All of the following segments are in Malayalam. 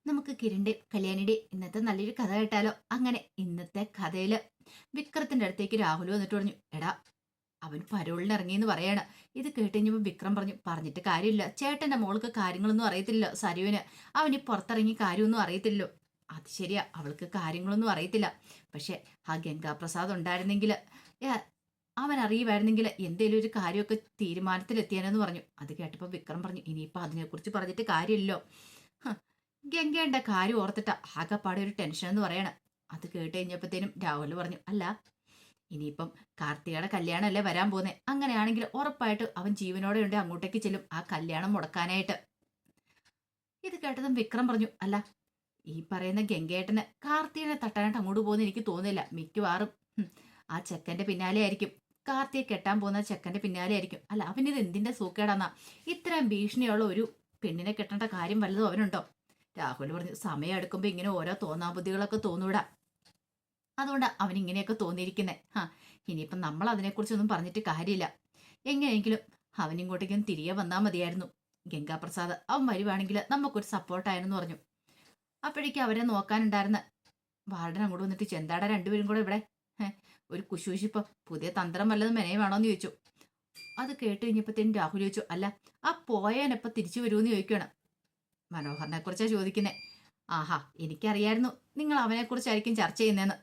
നമുക്ക് കിരണിന്റെ കല്യാണിയുടെ ഇന്നത്തെ നല്ലൊരു കഥ കേട്ടാലോ? അങ്ങനെ ഇന്നത്തെ കഥയില് വിക്രത്തിന്റെ അടുത്തേക്ക് രാഹുൽ വന്നിട്ട് പറഞ്ഞു, എടാ അവൻ പരോളിന് ഇറങ്ങിയെന്ന് പറയാണ്. ഇത് കേട്ട് കഴിഞ്ഞപ്പോ വിക്രം പറഞ്ഞു, പറഞ്ഞിട്ട് കാര്യമില്ല, ചേട്ടന്റെ മോൾക്ക് കാര്യങ്ങളൊന്നും അറിയത്തില്ലല്ലോ സരുവിന്. അവന് പുറത്തിറങ്ങി കാര്യമൊന്നും അറിയത്തില്ലല്ലോ. അത് ശരിയാ, അവൾക്ക് കാര്യങ്ങളൊന്നും അറിയത്തില്ല. പക്ഷെ ആ ഗംഗാപ്രസാദ് ഉണ്ടായിരുന്നെങ്കിൽ, അവൻ അറിയുമായിരുന്നെങ്കിൽ എന്തേലും ഒരു കാര്യമൊക്കെ തീരുമാനത്തിലെത്തിയാനെന്ന് പറഞ്ഞു. അത് കേട്ടപ്പോൾ വിക്രം പറഞ്ഞു, ഇനിയിപ്പോ അതിനെക്കുറിച്ച് പറഞ്ഞിട്ട് കാര്യമില്ലല്ലോ. ഗംഗയുടെ കാര്യം ഓർത്തിട്ട ആകെപ്പാടെ ഒരു ടെൻഷൻ എന്ന് പറയണം. അത് കേട്ട് കഴിഞ്ഞപ്പോഴത്തേനും രാഹുൽ പറഞ്ഞു, അല്ല ഇനിയിപ്പം കാർത്തികയുടെ കല്യാണമല്ലേ വരാൻ പോകുന്നത്, അങ്ങനെയാണെങ്കിൽ ഉറപ്പായിട്ട് അവൻ ജീവനോടെ ഉണ്ട് അങ്ങോട്ടേക്ക് ചെല്ലും ആ കല്യാണം മുടക്കാനായിട്ട്. ഇത് കേട്ടതും വിക്രം പറഞ്ഞു, അല്ല ഈ പറയുന്ന ഗംഗേട്ടന് കാർത്തികനെ തട്ടാനായിട്ട് അങ്ങോട്ട് പോകുന്ന എനിക്ക് തോന്നുന്നില്ല. മിക്കവാറും ആ ചെക്കന്റെ പിന്നാലെ ആയിരിക്കും, കാർത്തിയെ കെട്ടാൻ പോകുന്ന ചെക്കന്റെ പിന്നാലെ ആയിരിക്കും. അല്ല അവനിത് എന്തിന്റെ സൂക്കേടാന്നാ, ഇത്രയും ഭീഷണിയുള്ള ഒരു പെണ്ണിനെ കെട്ടേണ്ട കാര്യം വല്ലതും അവനുണ്ടോ? രാഹുൽ പറഞ്ഞു, സമയം എടുക്കുമ്പോ ഇങ്ങനെ ഓരോ തോന്നാബുദ്ധികളൊക്കെ തോന്നൂടാ, അതുകൊണ്ട് അവൻ ഇങ്ങനെയൊക്കെ തോന്നിയിരിക്കുന്നേ. ഇനിയിപ്പം നമ്മൾ അതിനെക്കുറിച്ചൊന്നും പറഞ്ഞിട്ട് കാര്യമില്ല. എങ്ങനെയെങ്കിലും അവൻ ഇങ്ങോട്ടേക്കും തിരികെ വന്നാൽ മതിയായിരുന്നു. ഗംഗാപ്രസാദ് അവൻ വരുവാണെങ്കിൽ നമുക്കൊരു സപ്പോർട്ടായിരുന്നു പറഞ്ഞു. അപ്പോഴേക്കും അവരെ നോക്കാനുണ്ടായിരുന്ന വാർഡൻ അങ്ങോട്ട് വന്നിട്ട്, ചെന്താട രണ്ടുപേരും കൂടെ ഇവിടെ ഒരു കുശൂശിപ്പം പുതിയ തന്ത്രം വല്ലതും മെനയുവാണോന്ന് ചോദിച്ചു. അത് കേട്ട് കഴിഞ്ഞപ്പോഴത്തേനും രാഹുൽ ചോദിച്ചു, അല്ല ആ പോയവനെപ്പ തിരിച്ചു വരുമെന്ന് ചോദിക്കുകയാണ്. മനോഹറിനെ കുറിച്ചാ ചോദിക്കുന്നേ. ആഹാ, എനിക്കറിയായിരുന്നു നിങ്ങൾ അവനെ കുറിച്ചായിരിക്കും ചർച്ച ചെയ്യുന്നതെന്ന്.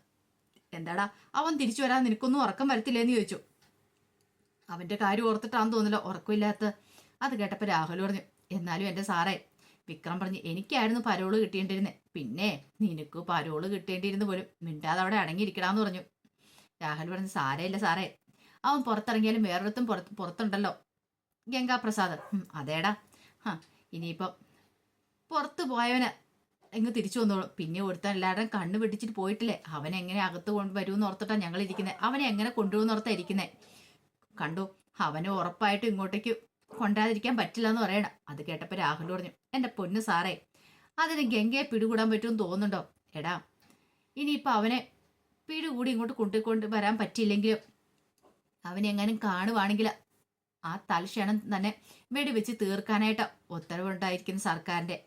എന്താടാ അവൻ തിരിച്ചു വരാൻ നിനക്കൊന്നും ഉറക്കം വരത്തില്ലേന്ന് ചോദിച്ചു. അവന്റെ കാര്യം ഓർത്തിട്ടാന്ന് തോന്നില്ല ഉറക്കമില്ലാത്ത. അത് കേട്ടപ്പോ രാഹുൽ പറഞ്ഞു, എന്നാലും എന്റെ സാറേ, വിക്രം പറഞ്ഞു, എനിക്കായിരുന്നു പരോള് കിട്ടേണ്ടിരുന്നേ, പിന്നെ നിനക്ക് പരോള് കിട്ടേണ്ടിയിരുന്നു പോലും, മിണ്ടാതെ അവിടെ അടങ്ങിയിരിക്കടാന്ന് പറഞ്ഞു. രാഹുൽ പറഞ്ഞു, സാരയില്ല സാറേ, അവൻ പുറത്തിറങ്ങിയാലും വേറൊരുത്തും പുറത്തുണ്ടല്ലോ, ഗംഗാപ്രസാദ്. അതേടാ, ഇനിയിപ്പം പുറത്തു പോയവന് ഇങ്ങ് തിരിച്ചു വന്നോളൂ. പിന്നെ ഒരുത്തൻ എല്ലാവരുടെയും കണ്ണ് പിടിച്ചിട്ട് പോയിട്ടില്ലേ, അവനെ എങ്ങനെ അകത്ത് കൊണ്ടുവരുമെന്ന് ഓർത്തിട്ടാ ഞങ്ങൾ ഇരിക്കുന്നത്, അവനെ എങ്ങനെ കൊണ്ടുപോകുന്ന ഓർത്താ ഇരിക്കുന്നേ. കണ്ടു, അവന് ഉറപ്പായിട്ടും ഇങ്ങോട്ടേക്ക് കൊണ്ടാതിരിക്കാൻ പറ്റില്ല എന്ന് പറയണം. അത് കേട്ടപ്പോ രാഹുൽ പറഞ്ഞു, എന്റെ പൊന്നു സാറേ, അതിന് ഗംഗയെ പിടികൂടാൻ പറ്റുമെന്ന് തോന്നുന്നുണ്ടോ? എടാ ഇനിയിപ്പൊ അവനെ പിടികൂടി ഇങ്ങോട്ട് കൊണ്ടുകൊണ്ട് വരാൻ പറ്റിയില്ലെങ്കിലും അവനെങ്ങാനും കാണുവാണെങ്കിൽ ആ തൽക്ഷണം തന്നെ വെടിവെച്ച് തീർക്കാനായിട്ട് ഉത്തരവുണ്ടായിരിക്കുന്ന സർക്കാരിന്റെ.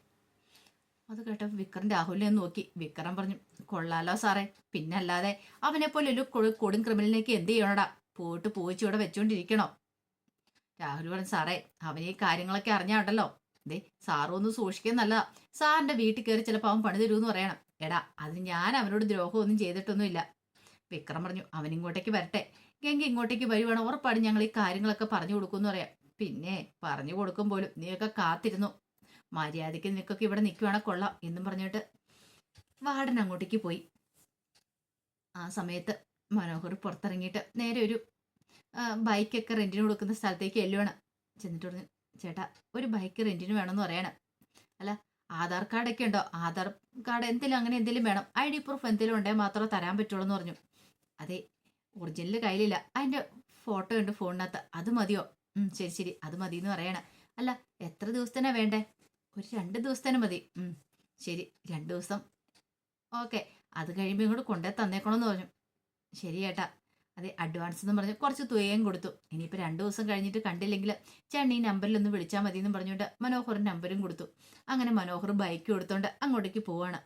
അത് കേട്ടപ്പോൾ വിക്രം രാഹുലിനെ നോക്കി. വിക്രം പറഞ്ഞു, കൊള്ളാലോ സാറേ, പിന്നല്ലാതെ അവനെ പോലെ ഒരു കൊടും ക്രിമിനലിലേക്ക് എന്ത് ചെയ്യണോടാ, പോയിട്ട് പോയിച്ചിവിടെ വെച്ചോണ്ടിരിക്കണോ? രാഹുൽ പറഞ്ഞു, സാറേ അവന് ഈ കാര്യങ്ങളൊക്കെ അറിഞ്ഞാണ്ടല്ലോ, ദേ സാറും ഒന്ന് സൂക്ഷിക്കാൻ നല്ലതാ. സാറിന്റെ വീട്ടിൽ കയറി ചിലപ്പോൾ അവൻ പണി തരൂന്ന് പറയണം. എടാ അതിന് ഞാൻ അവനോട് ദ്രോഹമൊന്നും ചെയ്തിട്ടൊന്നുമില്ല. വിക്രം പറഞ്ഞു, അവൻ ഇങ്ങോട്ടേക്ക് വരട്ടെ, ഗംഗ ഇങ്ങോട്ടേക്ക് വരുവാണ്, ഉറപ്പാണ് ഞങ്ങൾ ഈ കാര്യങ്ങളൊക്കെ പറഞ്ഞു കൊടുക്കുമെന്ന് പറയാം. പിന്നെ പറഞ്ഞു കൊടുക്കും പോലും നീയൊക്കെ കാത്തിരുന്നു, മര്യാദയ്ക്ക് നിനക്കൊക്കെ ഇവിടെ നിൽക്കുവാണെ കൊള്ളാം എന്നും പറഞ്ഞിട്ട് വാർഡൻ അങ്ങോട്ടേക്ക് പോയി. ആ സമയത്ത് മനോഹർ പുറത്തിറങ്ങിയിട്ട് നേരെ ഒരു ബൈക്കൊക്കെ റെന്റിന് കൊടുക്കുന്ന സ്ഥലത്തേക്ക് എല്ലുവാണ്. ചെന്നിട്ട് പറഞ്ഞു, ചേട്ടാ ഒരു ബൈക്ക് റെന്റിന് വേണമെന്ന് പറയണം. അല്ല ആധാർ കാർഡൊക്കെ ഉണ്ടോ? ആധാർ കാർഡ് എന്തെങ്കിലും അങ്ങനെ എന്തെങ്കിലും വേണം, ID പ്രൂഫ് എന്തെങ്കിലും ഉണ്ടെങ്കിൽ മാത്രമേ തരാൻ പറ്റുള്ളൂ എന്ന് പറഞ്ഞു. അതെ, ഒറിജിനൽ കയ്യിലില്ല, അതിന്റെ ഫോട്ടോ ഉണ്ട് ഫോണിനകത്ത്, അത് മതിയോ? ശരി ശരി അത് മതി എന്ന് പറയണം. അല്ല എത്ര ദിവസത്തേനാ വേണ്ടേ? ഒരു 2 ദിവസത്തേന് മതി. ശരി 2 ദിവസം, ഓക്കെ, അത് കഴിയുമ്പോൾ ഇങ്ങോട്ട് കൊണ്ടേ തന്നേക്കണമെന്ന് പറഞ്ഞു. ശരി ചേട്ടാ, അതെ അഡ്വാൻസ് എന്ന് പറഞ്ഞ് കുറച്ച് തുകയും കൊടുത്തു. ഇനിയിപ്പോൾ 2 ദിവസം കഴിഞ്ഞിട്ട് കണ്ടില്ലെങ്കിൽ ചേട്ടൻ ഈ നമ്പറിൽ ഒന്ന് വിളിച്ചാൽ മതി എന്ന് പറഞ്ഞുകൊണ്ട് മനോഹർ നമ്പരും കൊടുത്തു. അങ്ങനെ മനോഹർ ബൈക്ക് കൊടുത്തോണ്ട് അങ്ങോട്ടേക്ക് പോവാണ്.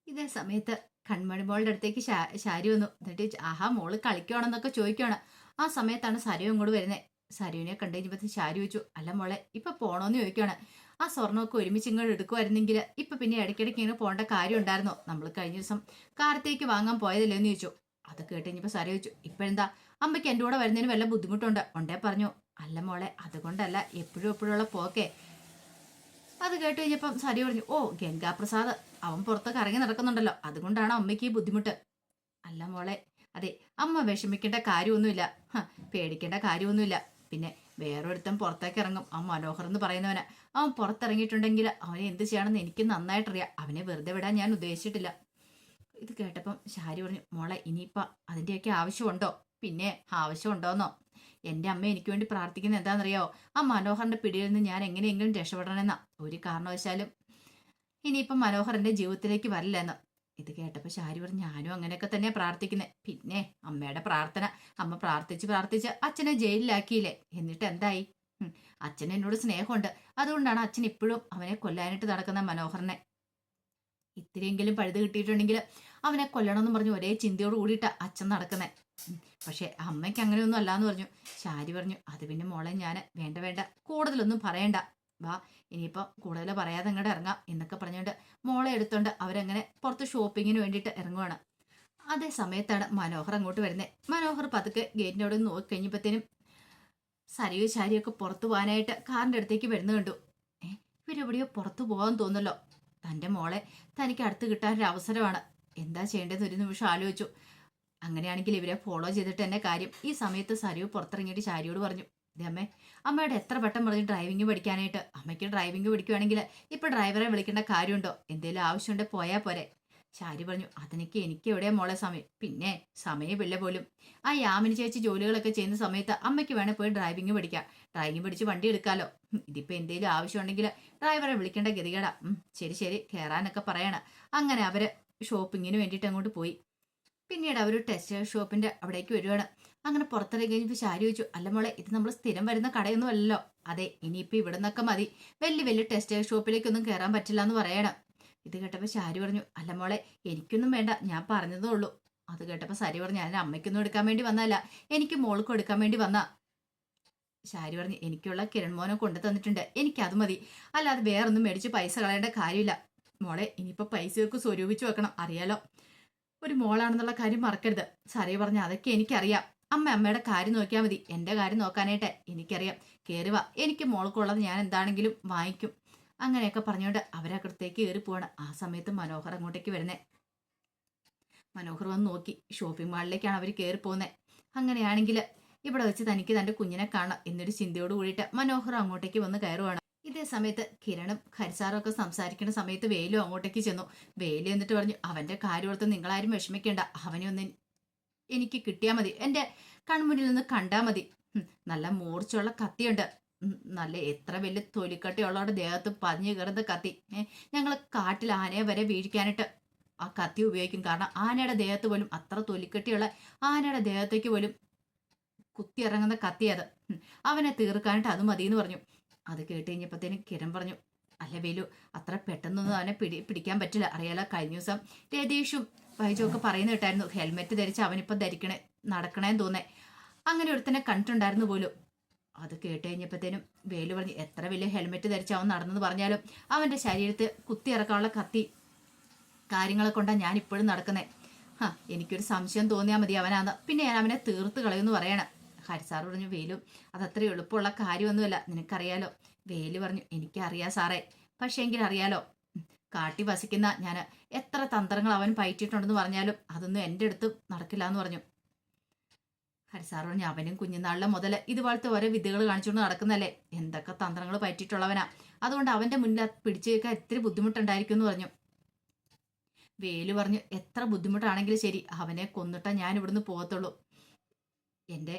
ഇതേ സമയത്ത് കൺമണി മോളുടെ അടുത്തേക്ക് ശാരി വന്നു. എന്നിട്ട് ആഹാ മോള് കളിക്കുവാണെന്നൊക്കെ ചോദിക്കുവാണ്. ആ സമയത്താണ് സരു ഇങ്ങോട്ട് വരുന്നത്. സരുവിനെ കണ്ടു കഴിഞ്ഞപ്പോൾ ശാരി ചോദിച്ചു, അല്ല മോളെ ഇപ്പൊ പോണോന്ന് ചോദിക്കുവാണ്. ആ സ്വർണ്ണമൊക്കെ ഒരുമിച്ച് ഇങ്ങോട്ട് എടുക്കുമായിരുന്നെങ്കിൽ ഇപ്പൊ പിന്നെ ഇടയ്ക്കിടയ്ക്ക് ഇങ്ങനെ പോകേണ്ട കാര്യം ഉണ്ടായിരുന്നോ? നമ്മൾ കഴിഞ്ഞ ദിവസം കാർത്തേക്ക് വാങ്ങാൻ പോയതല്ലേ എന്ന് ചോദിച്ചു. അത് കേട്ട് കഴിഞ്ഞപ്പോൾ സരു ചോദിച്ചു, ഇപ്പോഴെന്താ അമ്മയ്ക്ക് എൻ്റെ കൂടെ വരുന്നതിന് വല്ല ബുദ്ധിമുട്ടുണ്ട് ഉണ്ടേ പറഞ്ഞു. അല്ല മോളെ അതുകൊണ്ടല്ല, എപ്പോഴും എപ്പോഴുള്ള പോക്കെ. അത് കേട്ട് കഴിഞ്ഞപ്പം സരി പറഞ്ഞു, ഓ ഗംഗാപ്രസാദ് അവൻ പുറത്തൊക്കെ ഇറങ്ങി നടക്കുന്നുണ്ടല്ലോ, അതുകൊണ്ടാണ് അമ്മയ്ക്ക് ഈ ബുദ്ധിമുട്ട്. അല്ല മോളെ, അതെ അമ്മ വിഷമിക്കേണ്ട കാര്യമൊന്നുമില്ല, പേടിക്കേണ്ട കാര്യമൊന്നുമില്ല. പിന്നെ വേറൊരുത്തൻ പുറത്തേക്ക് ഇറങ്ങും, ആ മനോഹർ എന്ന് പറയുന്നവന്, അവൻ പുറത്തിറങ്ങിയിട്ടുണ്ടെങ്കിൽ അവനെ എന്ത് ചെയ്യണമെന്ന് എനിക്ക് നന്നായിട്ടറിയാം, അവനെ വെറുതെ വിടാൻ ഞാൻ ഉദ്ദേശിച്ചിട്ടില്ല. ഇത് കേട്ടപ്പം ശാരി പറഞ്ഞു, മോളെ ഇനിയിപ്പം അതിൻ്റെയൊക്കെ ആവശ്യമുണ്ടോ? പിന്നെ ആവശ്യമുണ്ടോന്നോ? എൻ്റെ അമ്മ എനിക്ക് വേണ്ടി പ്രാർത്ഥിക്കുന്നത് എന്താണെന്നറിയാവോ? ആ മനോഹറിന്റെ പിടിയിൽ നിന്ന് ഞാൻ എങ്ങനെയെങ്കിലും രക്ഷപ്പെടണമെന്നാ. ഒരു കാരണവശാലും ഇനിയിപ്പം മനോഹർ എൻ്റെ ജീവിതത്തിലേക്ക് വരില്ല എന്ന്. ഇത് കേട്ടപ്പോൾ ശാരി പറഞ്ഞു, ഞാനും അങ്ങനെയൊക്കെ തന്നെയാ പ്രാർത്ഥിക്കുന്നത്. പിന്നെ അമ്മയുടെ പ്രാർത്ഥന, അമ്മ പ്രാർത്ഥിച്ച് പ്രാർത്ഥിച്ച് അച്ഛനെ ജയിലിലാക്കിയില്ലേ, എന്നിട്ട് എന്തായി? അച്ഛന് എന്നോട് സ്നേഹമുണ്ട്, അതുകൊണ്ടാണ് അച്ഛൻ ഇപ്പോഴും അവനെ കൊല്ലാനായിട്ട് നടക്കുന്ന മനോഹറിനെ. ഇത്തിരിയെങ്കിലും പഴുത് കിട്ടിയിട്ടുണ്ടെങ്കിൽ അവനെ കൊല്ലണമെന്ന് പറഞ്ഞു ഒരേ ചിന്തയോട് കൂടിയിട്ടാ അച്ഛൻ നടക്കുന്നേ. പക്ഷെ അമ്മയ്ക്ക് അങ്ങനെയൊന്നും അല്ലാന്ന് പറഞ്ഞു. ശാരി പറഞ്ഞു, അത് പിന്നെ മോളെ ഞാൻ വേണ്ട വേണ്ട കൂടുതലൊന്നും പറയണ്ട, വാ ഇനിയിപ്പം കൂടുതൽ പറയാതെ അങ്ങോട്ട് ഇറങ്ങാം എന്നൊക്കെ പറഞ്ഞുകൊണ്ട് മോളെ എടുത്തോണ്ട് അവരങ്ങനെ പുറത്ത് ഷോപ്പിങ്ങിന് വേണ്ടിയിട്ട് ഇറങ്ങുവാണ്. അതേ സമയത്താണ് മനോഹർ അങ്ങോട്ട് വരുന്നത്. മനോഹർ പതുക്കെ ഗേറ്റിനോട് നോക്കി കഴിഞ്ഞപ്പോഴത്തേനും സരിയോ ശാരിയൊക്കെ പുറത്തു പോകാനായിട്ട് കാറിന്റെ അടുത്തേക്ക് വരുന്ന കണ്ടു. ഇവരെവിടെയോ പുറത്തു പോകാൻ തോന്നല്ലോ. തൻ്റെ മോളെ തനിക്ക് അടുത്ത് കിട്ടാനൊരു അവസരമാണ്. എന്താ ചെയ്യേണ്ടതെന്ന് ഒരു നിമിഷം ആലോചിച്ചു. അങ്ങനെയാണെങ്കിൽ ഇവരെ ഫോളോ ചെയ്തിട്ട് തന്നെ കാര്യം. ഈ സമയത്ത് സരിയു പുറത്തിറങ്ങിയിട്ട് ശാരിയോട് പറഞ്ഞു, ഇതേ അമ്മേ, അമ്മയുടെ എത്ര വട്ടം പറഞ്ഞു ഡ്രൈവിംഗ് പഠിക്കാനായിട്ട്. അമ്മയ്ക്ക് ഡ്രൈവിംഗ് പഠിക്കുവാണെങ്കിൽ ഇപ്പൊ ഡ്രൈവറെ വിളിക്കേണ്ട കാര്യമുണ്ടോ? എന്തെങ്കിലും ആവശ്യമുണ്ടെങ്കിൽ പോയാൽ പോരെ. ശാരി പറഞ്ഞു, എനിക്ക് എവിടെയാ മോളെ സമയം, പിന്നെ സമയമില്ല പോലും. ആ യാമിനി ചേച്ചി ജോലികളൊക്കെ ചെയ്യുന്ന സമയത്ത് അമ്മയ്ക്ക് വേണേൽ പോയി ഡ്രൈവിംഗ് പഠിക്കാം. ഡ്രൈവിംഗ് പഠിച്ച് വണ്ടി എടുക്കാലോ. ഇതിപ്പോ എന്തെങ്കിലും ആവശ്യമുണ്ടെങ്കിൽ ഡ്രൈവറെ വിളിക്കേണ്ട ഗതികേടാ. ശരി ശരി കയറാനൊക്കെ പറയണ. അങ്ങനെ അവര് ഷോപ്പിങ്ങിന് വേണ്ടിയിട്ട് അങ്ങോട്ട് പോയി. പിന്നീട് അവർ ടെക്സ്റ്റൈൽ ഷോപ്പിന്റെ അവിടേക്ക് വരുവാണ്. അങ്ങനെ പുറത്തിറങ്ങി കഴിഞ്ഞപ്പോൾ ശാരി ചോദിച്ചു, അല്ല മോളെ, ഇത് നമ്മൾ സ്ഥിരം വരുന്ന കടയൊന്നും അല്ലല്ലോ. അതെ, ഇനിയിപ്പോൾ ഇവിടെ നിന്നൊക്കെ മതി, വലിയ വലിയ ടെക്സ്റ്റൈൽ ഷോപ്പിലേക്കൊന്നും കയറാൻ പറ്റില്ല എന്ന് പറയണം. ഇത് കേട്ടപ്പോൾ ശാരി പറഞ്ഞു, അല്ല മോളെ, എനിക്കൊന്നും വേണ്ട, ഞാൻ പറഞ്ഞതേ ഉള്ളൂ. അത് കേട്ടപ്പോൾ ശാരി പറഞ്ഞു, ഞാൻ അമ്മയ്ക്കൊന്നും എടുക്കാൻ വേണ്ടി വന്നതല്ല, എനിക്ക് മോൾക്കും എടുക്കാൻ വേണ്ടി വന്നാ. ശാരി പറഞ്ഞു, എനിക്കുള്ള കിരൺ മോനെ കൊണ്ടു തന്നിട്ടുണ്ട്, എനിക്കത് മതി, അല്ലാതെ വേറൊന്നും മേടിച്ച് പൈസ കളയേണ്ട കാര്യമില്ല. മോളെ, ഇനിയിപ്പോൾ പൈസയൊക്കെ സ്വരൂപിച്ച് വെക്കണം, അറിയാലോ. ഒരു മോളാണെന്നുള്ള കാര്യം മറക്കരുത്. സാറിയ പറഞ്ഞ അതൊക്കെ എനിക്കറിയാം. അമ്മയുടെ കാര്യം നോക്കിയാൽ മതി, എൻ്റെ കാര്യം നോക്കാനായിട്ട് എനിക്കറിയാം. കയറി വാ, എനിക്ക് മോൾക്കുള്ളത് ഞാൻ എന്താണെങ്കിലും വാങ്ങിക്കും. അങ്ങനെയൊക്കെ പറഞ്ഞുകൊണ്ട് അവരകത്തേക്ക് കയറി പോവാണ്. ആ സമയത്ത് മനോഹർ അങ്ങോട്ടേക്ക് വരുന്നേ. മനോഹർ വന്ന് നോക്കി. ഷോപ്പിംഗ് മാളിലേക്കാണ് അവർ കയറി പോകുന്നത്. അങ്ങനെയാണെങ്കിൽ ഇവിടെ വെച്ച് തനിക്ക് തൻ്റെ കുഞ്ഞിനെ കാണാം എന്നൊരു ചിന്തയോട് കൂടിയിട്ട് മനോഹർ അങ്ങോട്ടേക്ക് വന്ന് കയറുവാണ്. ഇതേ സമയത്ത് കിരണും ഹരിസാറും ഒക്കെ സംസാരിക്കുന്ന സമയത്ത് വേലു അങ്ങോട്ടേക്ക് ചെന്നു. വേലു എന്നിട്ട് പറഞ്ഞു, അവന്റെ കാര്യോർത്ത് നിങ്ങളാരും വിഷമിക്കേണ്ട, അവനെ ഒന്ന് എനിക്ക് കിട്ടിയാൽ മതി, എൻ്റെ കൺമുന്നിൽ നിന്ന് കണ്ടാൽ മതി. നല്ല മൂർച്ചയുള്ള കത്തിയുണ്ട്, നല്ല എത്ര വലിയ തൊലിക്കട്ടിയുള്ളവരുടെ ദേഹത്ത് പതിഞ്ഞു കയറുന്ന കത്തി. ഞങ്ങൾ കാട്ടിൽ ആനയെ വരെ വീഴിക്കാനായിട്ട് ആ കത്തി ഉപയോഗിക്കും. കാരണം ആനയുടെ ദേഹത്ത് പോലും, അത്ര തൊലിക്കട്ടിയുള്ള ആനയുടെ ദേഹത്തേക്ക് പോലും കുത്തിയിറങ്ങുന്ന കത്തി അത്. അവനെ തീർക്കാനായിട്ട് അത് മതി എന്ന് പറഞ്ഞു. അത് കേട്ട് കഴിഞ്ഞപ്പോഴത്തേനും കിരൺ പറഞ്ഞു, അല്ല വേലു, അത്ര പെട്ടെന്നൊന്നും അവനെ പിടിക്കാൻ പറ്റില്ല, അറിയാലോ. കഴിഞ്ഞ ദിവസം രതീഷും വൈജും ഒക്കെ പറയുന്ന കേട്ടായിരുന്നു, ഹെൽമെറ്റ് ധരിച്ച് അവനിപ്പം നടക്കണേന്ന് തോന്നേ, അങ്ങനെ ഒരുത്തനെ കണ്ടിട്ടുണ്ടായിരുന്നു പോലും. അത് കേട്ട് കഴിഞ്ഞപ്പോഴത്തേനും വേലു പറഞ്ഞു, എത്ര വലിയ ഹെൽമെറ്റ് ധരിച്ച് അവൻ നടന്നെന്ന് പറഞ്ഞാലും അവൻ്റെ ശരീരത്ത് കുത്തിയിറക്കാനുള്ള കത്തി കാര്യങ്ങളെ കൊണ്ടാണ് ഞാൻ ഇപ്പോഴും നടക്കുന്നത്. എനിക്കൊരു സംശയം തോന്നിയാൽ മതി അവനാന്ന്, പിന്നെ ഞാൻ അവനെ തീർത്ത് കളയുമെന്ന് പറയണം. ഹരിസാർ പറഞ്ഞു, വേലു, അതത്ര എളുപ്പമുള്ള കാര്യമൊന്നുമല്ല, നിനക്കറിയാലോ. വേലു പറഞ്ഞു, എനിക്കറിയാം സാറേ, പക്ഷേ എങ്കിൽ അറിയാലോ, കാട്ടി വസിക്കുന്ന ഞാൻ എത്ര തന്ത്രങ്ങൾ അവൻ പയറ്റിയിട്ടുണ്ടെന്ന് പറഞ്ഞാലും അതൊന്നും എൻ്റെ അടുത്ത് നടക്കില്ല എന്ന് പറഞ്ഞു. ഹരിസാർ പറഞ്ഞു, അവനും കുഞ്ഞുനാളിലെ മുതൽ ഇതുപോലത്തെ ഓരോ വിദ്യകൾ കാണിച്ചുകൊണ്ട് നടക്കുന്നല്ലേ, എന്തൊക്കെ തന്ത്രങ്ങൾ പയറ്റിയിട്ടുള്ളവനാ, അതുകൊണ്ട് അവൻ്റെ മുന്നിൽ പിടിച്ചു വെക്കാൻ ഇത്തിരി ബുദ്ധിമുട്ടുണ്ടായിരിക്കും എന്ന് പറഞ്ഞു. വേലു പറഞ്ഞു, എത്ര ബുദ്ധിമുട്ടാണെങ്കിലും ശരി, അവനെ കൊന്നിട്ടാ ഞാൻ ഇവിടുന്ന് പോകത്തുള്ളൂ. എൻ്റെ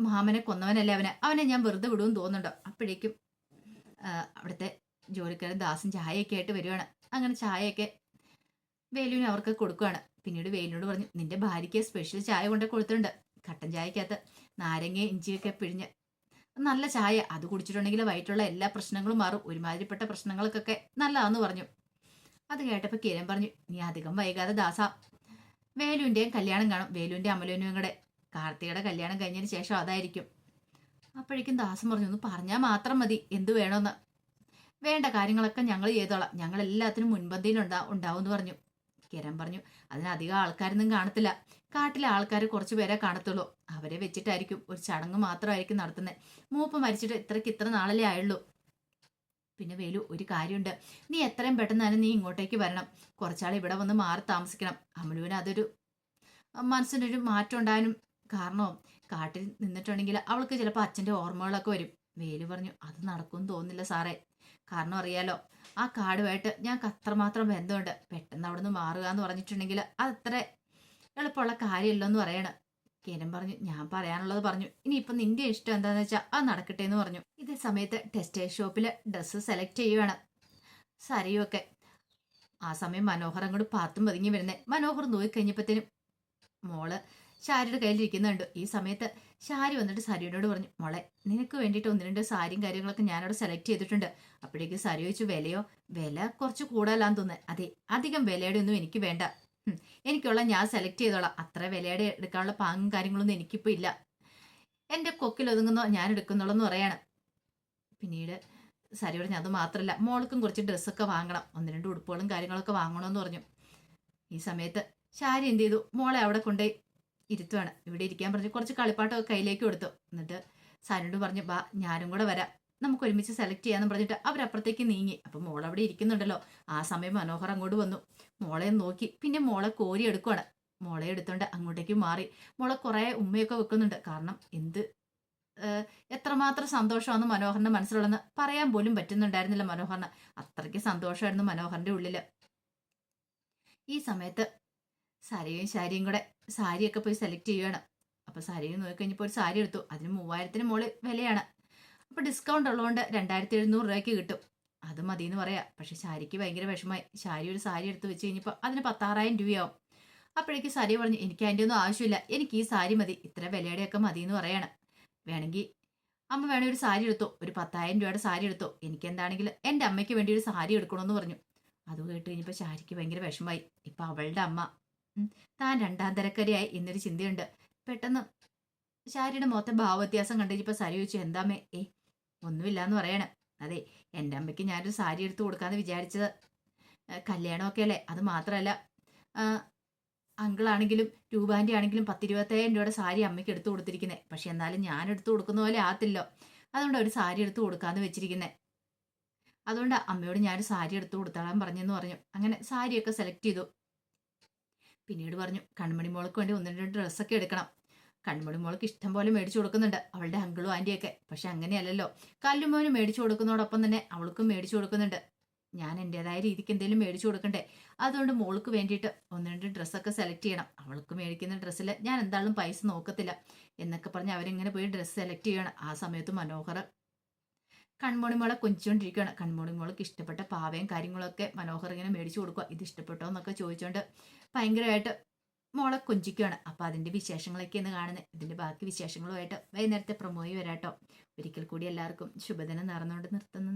മാമനെ കൊന്നവനല്ലേ അവനെ ഞാൻ വെറുതെ വിടുമെന്ന് തോന്നുന്നുണ്ടോ. അപ്പോഴേക്കും അവിടുത്തെ ജോലിക്കാരൻ ദാസും ചായയൊക്കെ ആയിട്ട് വരുവാണ്. അങ്ങനെ ചായയൊക്കെ വേലുവിന് അവർക്ക് കൊടുക്കുകയാണ്. പിന്നീട് വേലുവിനോട് പറഞ്ഞു, നിന്റെ ഭാര്യയ്ക്ക് സ്പെഷ്യൽ ചായ കൊണ്ടേ കൊടുത്തിട്ടുണ്ട്, കട്ടൻ ചായക്കകത്ത് നാരങ്ങ ഇഞ്ചിയൊക്കെ പിഴിഞ്ഞ് നല്ല ചായ, അത് കുടിച്ചിട്ടുണ്ടെങ്കിൽ വയറ്റുള്ള എല്ലാ പ്രശ്നങ്ങളും മാറും, ഒരുമാതിരിപ്പെട്ട പ്രശ്നങ്ങൾക്കൊക്കെ നല്ലതാന്ന് പറഞ്ഞു. അത് കേട്ടപ്പോൾ കിരൺ പറഞ്ഞു, നീ അധികം വൈകാതെ ദാസ, വേലുവിൻ്റെയും കല്യാണം കാണും, വേലുവിൻ്റെ അമലുവിനും കൂടെ. കാർത്തികയുടെ കല്യാണം കഴിഞ്ഞതിന് ശേഷം അതായിരിക്കും. അപ്പോഴേക്കും ദാസം പറഞ്ഞു, ഒന്ന് പറഞ്ഞാൽ മാത്രം മതി എന്ത് വേണമെന്ന്, വേണ്ട കാര്യങ്ങളൊക്കെ ഞങ്ങൾ ചെയ്തോളാം, ഞങ്ങൾ എല്ലാത്തിനും മുൻപന്തിയിൽ ഉണ്ടാവും എന്ന് പറഞ്ഞു. കിരൺ പറഞ്ഞു, അതിനധികം ആൾക്കാരൊന്നും കാണത്തില്ല, കാട്ടിലെ ആൾക്കാർ കുറച്ച് പേരെ കാണത്തുള്ളൂ, അവരെ വെച്ചിട്ടായിരിക്കും ഒരു ചടങ്ങ് മാത്രമായിരിക്കും നടത്തുന്നത്. മൂപ്പ് മരിച്ചിട്ട് ഇത്ര നാളല്ലേ ആയുള്ളൂ. പിന്നെ വേലു, ഒരു കാര്യമുണ്ട്, നീ എത്രയും പെട്ടെന്ന് തന്നെ നീ ഇങ്ങോട്ടേക്ക് വരണം, കുറച്ചാൾ ഇവിടെ വന്ന് മാറി താമസിക്കണം. അമലുവിന് അതൊരു മനസ്സിനൊരു മാറ്റം ഉണ്ടാകാനും കാരണവും, കാട്ടിൽ നിന്നിട്ടുണ്ടെങ്കിൽ അവൾക്ക് ചിലപ്പോൾ അച്ഛൻ്റെ ഓർമ്മകളൊക്കെ വരും. വേലു പറഞ്ഞു, അത് നടക്കുമെന്ന് തോന്നുന്നില്ല സാറേ, കാരണം അറിയാലോ, ആ കാടുമായിട്ട് ഞങ്ങൾക്ക് അത്രമാത്രം ബന്ധമുണ്ട്, പെട്ടെന്ന് അവിടെ നിന്ന് മാറുക എന്ന് പറഞ്ഞിട്ടുണ്ടെങ്കിൽ അതത്ര എളുപ്പമുള്ള കാര്യമല്ലോ എന്ന് പറയണ. കിരൺ പറഞ്ഞു, ഞാൻ പറയാനുള്ളത് പറഞ്ഞു, ഇനിയിപ്പം നിന്റെ ഇഷ്ടം എന്താണെന്ന് വെച്ചാൽ അത് നടക്കട്ടെ എന്ന് പറഞ്ഞു. ഇതേ സമയത്ത് ടെക്സ്റ്റൈൽ ഷോപ്പിൽ ഡ്രസ്സ് സെലക്ട് ചെയ്യുകയാണ് സരിയൊക്കെ. ആ സമയം മനോഹർ അങ്ങോട്ട് പാത്തും പതുങ്ങി വരുന്നേ. മനോഹർ നോക്കിക്കഴിഞ്ഞപ്പോഴത്തേനും മോള് ശാരിയുടെ കയ്യിലിരിക്കുന്നുണ്ട്. ഈ സമയത്ത് ഷാരി വന്നിട്ട് സരിയോട് പറഞ്ഞു, മോളെ നിനക്ക് വേണ്ടിയിട്ട് ഒന്ന് രണ്ട് സാരിയും കാര്യങ്ങളൊക്കെ ഞാനവിടെ സെലക്ട് ചെയ്തിട്ടുണ്ട്. അപ്പോഴേക്കും സരി ചോദിച്ചു, വിലയോ? വില കുറച്ച് കൂടുതലാന്ന് തോന്നുന്നത്. അതെ, അധികം വിലയുടെ ഒന്നും എനിക്ക് വേണ്ട. എനിക്കുള്ള ഞാൻ സെലക്ട് ചെയ്തോളാം. അത്ര വിലയുടെ എടുക്കാനുള്ള പാങ്ങും കാര്യങ്ങളൊന്നും എനിക്കിപ്പോൾ ഇല്ല. എൻ്റെ കൊക്കിൽ ഒതുങ്ങുന്നോ ഞാൻ എടുക്കുന്നുള്ളൂ എന്ന് പറയാണ്. പിന്നീട് സരി പറഞ്ഞു, അത് മാത്രമല്ല മോൾക്കും കുറച്ച് ഡ്രസ്സൊക്കെ വാങ്ങണം, ഒന്ന് രണ്ട് ഉടുപ്പുകളും കാര്യങ്ങളൊക്കെ വാങ്ങണമെന്ന് പറഞ്ഞു. ഈ സമയത്ത് ഷാരി എന്ത് ചെയ്തു, മോളെ അവിടെ കൊണ്ടുപോയി ഇരുത്തുവാണ്. ഇവിടെ ഇരിക്കാൻ പറഞ്ഞു കുറച്ച് കളിപ്പാട്ടമൊക്കെ കയ്യിലേക്ക് കൊടുത്തു. എന്നിട്ട് സരിയോട് പറഞ്ഞു, ബാ ഞാനും കൂടെ വരാം, നമുക്ക് ഒരുമിച്ച് സെലക്ട് ചെയ്യാന്ന് പറഞ്ഞിട്ട് അവരപ്പുറത്തേക്ക് നീങ്ങി. അപ്പൊ മോൾ അവിടെ ഇരിക്കുന്നുണ്ടല്ലോ. ആ സമയം മനോഹർ അങ്ങോട്ട് വന്നു, മോളെ നോക്കി, പിന്നെ മോളെ കോരി എടുക്കുവാണ്. മോളെ എടുത്തോണ്ട് അങ്ങോട്ടേക്ക് മാറി. മോളെ കുറെ ഉമ്മയൊക്കെ വെക്കുന്നുണ്ട്. കാരണം എത്രമാത്രം സന്തോഷമാണെന്ന് മനോഹറിന്റെ മനസ്സിലുള്ളെന്ന് പറയാൻ പോലും പറ്റുന്നുണ്ടായിരുന്നില്ല മനോഹറിന്. അത്രയ്ക്ക് സന്തോഷമായിരുന്നു മനോഹറിന്റെ ഉള്ളില്. ഈ സമയത്ത് സരിയും ശാരിയും കൂടെ സാരിയൊക്കെ പോയി സെലക്ട് ചെയ്യുകയാണ്. അപ്പൊ സാരിയും നോക്കി കഴിഞ്ഞപ്പോൾ ഒരു സാരി എടുത്തു. അതിന് 3000-ന് മുകളിൽ വിലയാണ്. അപ്പൊ ഡിസ്കൗണ്ട് ഉള്ളതുകൊണ്ട് 2700 രൂപയ്ക്ക് കിട്ടും. അത് മതി എന്ന് പറയാ. പക്ഷെ ശാരിക്ക് ഭയങ്കര വിഷമമായി. ശാരി ഒരു സാരി എടുത്ത് വെച്ച് കഴിഞ്ഞപ്പോൾ അതിന് 16,000 രൂപയാവും. അപ്പോഴേക്ക് സരി പറഞ്ഞു, എനിക്ക് അതിൻ്റെ ഒന്നും ആവശ്യമില്ല, എനിക്ക് ഈ സാരി മതി, ഇത്ര വിലയുടെയൊക്കെ മതി എന്ന് പറയാണ്. വേണമെങ്കിൽ അമ്മ വേണേ ഒരു സാരി എടുത്തോ, ഒരു 10,000 രൂപയുടെ സാരി എടുത്തോ, എനിക്ക് എന്താണെങ്കിലും എൻ്റെ അമ്മയ്ക്ക് വേണ്ടി ഒരു സാരി എടുക്കണമെന്ന് പറഞ്ഞു. അത് കേട്ട് കഴിഞ്ഞപ്പോൾ ശാരിക്ക് ഭയങ്കര വിഷമായി. ഇപ്പൊ അവളുടെ അമ്മ താൻ രണ്ടാം തരക്കാരിയായി എന്നൊരു ചിന്തയുണ്ട്. പെട്ടെന്ന് ശാരിയുടെ മൊത്തം ഭാവവ്യത്യാസം കണ്ടുകഴിഞ്ഞപ്പോൾ സരി ചോദിച്ചു, എന്താമ്മേ? ഒന്നുമില്ല എന്ന് പറയണം. അതെ, എൻ്റെ അമ്മയ്ക്ക് ഞാനൊരു സാരി എടുത്ത് കൊടുക്കാന്ന് വിചാരിച്ചത്. കല്യാണമൊക്കെ അല്ലേ, അത് മാത്രമല്ല അങ്കിളാണെങ്കിലും രൂപാൻ്റെ ആണെങ്കിലും 10-25,000 രൂപയുടെ സാരി അമ്മയ്ക്ക് എടുത്തു കൊടുത്തിരിക്കുന്നത്. പക്ഷെ എന്നാലും ഞാൻ എടുത്തു കൊടുക്കുന്ന പോലെ ആകത്തില്ലോ, അതുകൊണ്ട് ഒരു സാരി എടുത്തു കൊടുക്കാന്ന് വെച്ചിരിക്കുന്നത്. അതുകൊണ്ട് അമ്മയോട് ഞാനൊരു സാരി എടുത്തു കൊടുത്തോളാൻ പറഞ്ഞെന്ന് പറഞ്ഞു. അങ്ങനെ സാരിയൊക്കെ സെലക്ട് ചെയ്തു. പിന്നീട് പറഞ്ഞു, കൺമണി മോൾക്ക് വേണ്ടി ഒന്ന് രണ്ട് ഡ്രസ്സൊക്കെ എടുക്കണം. കൺമണി മോൾക്ക് ഇഷ്ടം പോലെ മേടിച്ചു കൊടുക്കുന്നുണ്ട് അവളുടെ അങ്കിളും ആൻറ്റിയൊക്കെ. പക്ഷെ അങ്ങനെയല്ലല്ലോ, കല്ലുമോന് മേടിച്ചു കൊടുക്കുന്നതോടൊപ്പം തന്നെ അവൾക്കും മേടിച്ചു കൊടുക്കുന്നുണ്ട്. ഞാൻ എൻ്റെതായ രീതിക്ക് എന്തെങ്കിലും മേടിച്ചു കൊടുക്കണ്ടേ. അതുകൊണ്ട് മോൾക്ക് വേണ്ടിയിട്ട് ഒന്ന് രണ്ട് ഡ്രസ്സൊക്കെ സെലക്ട് ചെയ്യണം. അവൾക്ക് മേടിക്കുന്ന ഡ്രസ്സിൽ ഞാൻ എന്തായാലും പൈസ നോക്കത്തില്ല എന്നൊക്കെ പറഞ്ഞ് അവരിങ്ങനെ പോയി ഡ്രസ്സ് സെലക്ട് ചെയ്യണം. ആ സമയത്ത് മനോഹർ കൺമണിമോളെ കൊഞ്ചിച്ചുകൊണ്ടിരിക്കുകയാണ്. കൺമണിമോൾക്ക് ഇഷ്ടപ്പെട്ട പാവയും കാര്യങ്ങളൊക്കെ മനോഹർ ഇങ്ങനെ മേടിച്ചു കൊടുക്കുക. ഇത് ഇഷ്ടപ്പെട്ടോ എന്നൊക്കെ ചോദിച്ചുകൊണ്ട് ഭയങ്കരമായിട്ട് മോളെ കൊഞ്ചിക്കുകയാണ്. അപ്പോൾ അതിൻ്റെ വിശേഷങ്ങളൊക്കെ എന്ന് കാണുന്നത്. ഇതിൻ്റെ ബാക്കി വിശേഷങ്ങളുമായിട്ട് വൈകുന്നേരത്തെ പ്രൊമോയി വരാട്ടോ. ഒരിക്കൽ കൂടി എല്ലാവർക്കും ശുഭദിനം നേർന്നുകൊണ്ട് നിർത്തുന്നു.